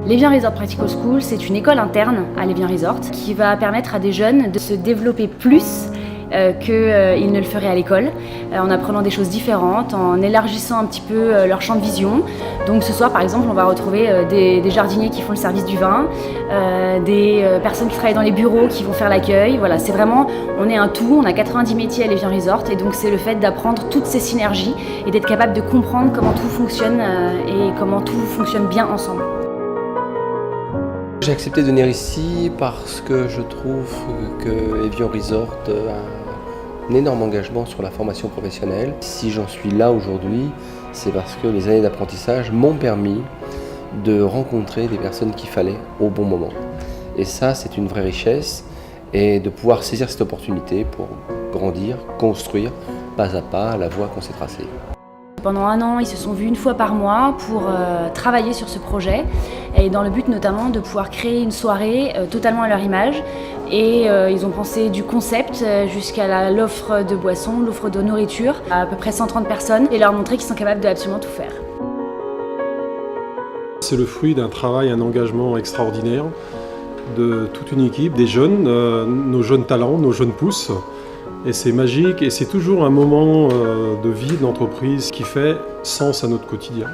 L'Evian Resort Practical School, c'est une école interne à l'Evian Resort qui va permettre à des jeunes de se développer plus qu'ils ne le feraient à l'école, en apprenant des choses différentes, en élargissant un petit peu leur champ de vision. Donc ce soir par exemple on va retrouver des jardiniers qui font le service du vin, des personnes qui travaillent dans les bureaux qui vont faire l'accueil. Voilà, c'est vraiment, on est un tout, on a 90 métiers à l'Evian Resort et donc c'est le fait d'apprendre toutes ces synergies et d'être capable de comprendre comment tout fonctionne et comment tout fonctionne bien ensemble. J'ai accepté de venir ici parce que je trouve que Evian Resort a un énorme engagement sur la formation professionnelle. Si j'en suis là aujourd'hui, c'est parce que les années d'apprentissage m'ont permis de rencontrer des personnes qu'il fallait au bon moment. Et ça, c'est une vraie richesse, et de pouvoir saisir cette opportunité pour grandir, construire pas à pas la voie qu'on s'est tracée. Pendant un an, ils se sont vus une fois par mois pour travailler sur ce projet et dans le but notamment de pouvoir créer une soirée totalement à leur image. Et ils ont pensé du concept jusqu'à l'offre de boissons, l'offre de nourriture à peu près 130 personnes et leur montrer qu'ils sont capables de absolument tout faire. C'est le fruit d'un travail, un engagement extraordinaire de toute une équipe, des jeunes, nos jeunes talents, nos jeunes pousses. Et c'est magique et c'est toujours un moment de vie de l'entreprise qui fait sens à notre quotidien.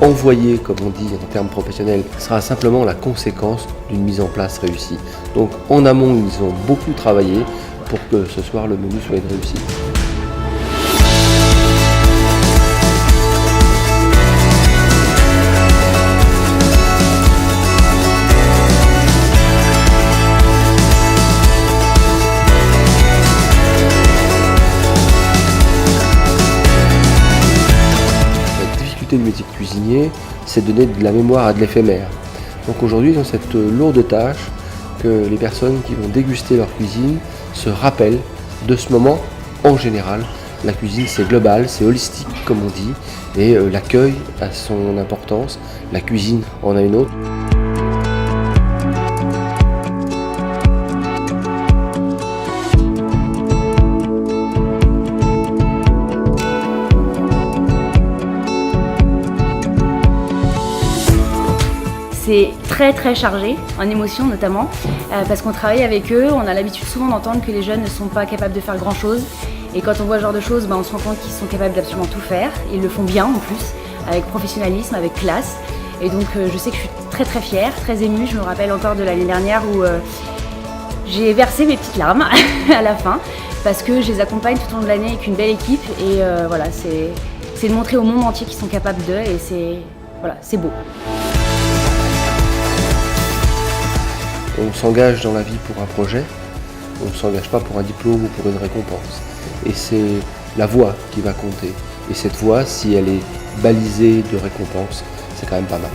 Envoyer, comme on dit en termes professionnels, sera simplement la conséquence d'une mise en place réussie. Donc en amont, ils ont beaucoup travaillé pour que ce soir le menu soit une réussite. Du métier de cuisinier, c'est donner de la mémoire à de l'éphémère. Donc aujourd'hui, ils ont cette lourde tâche que les personnes qui vont déguster leur cuisine se rappellent de ce moment. En général, la cuisine c'est global, c'est holistique comme on dit, et l'accueil a son importance, la cuisine en a une autre. C'est très chargé, en émotions notamment, parce qu'on travaille avec eux, on a l'habitude souvent d'entendre que les jeunes ne sont pas capables de faire grand chose. Et quand on voit ce genre de choses, on se rend compte qu'ils sont capables d'absolument tout faire. Ils le font bien en plus, avec professionnalisme, avec classe. Et donc je sais que je suis très fière, très émue. Je me rappelle encore de l'année dernière où j'ai versé mes petites larmes à la fin, parce que je les accompagne tout au long de l'année avec une belle équipe. Et voilà, c'est de montrer au monde entier qu'ils sont capables d'eux, et c'est beau. On s'engage dans la vie pour un projet, on ne s'engage pas pour un diplôme ou pour une récompense. Et c'est la voie qui va compter. Et cette voie, si elle est balisée de récompenses, c'est quand même pas mal.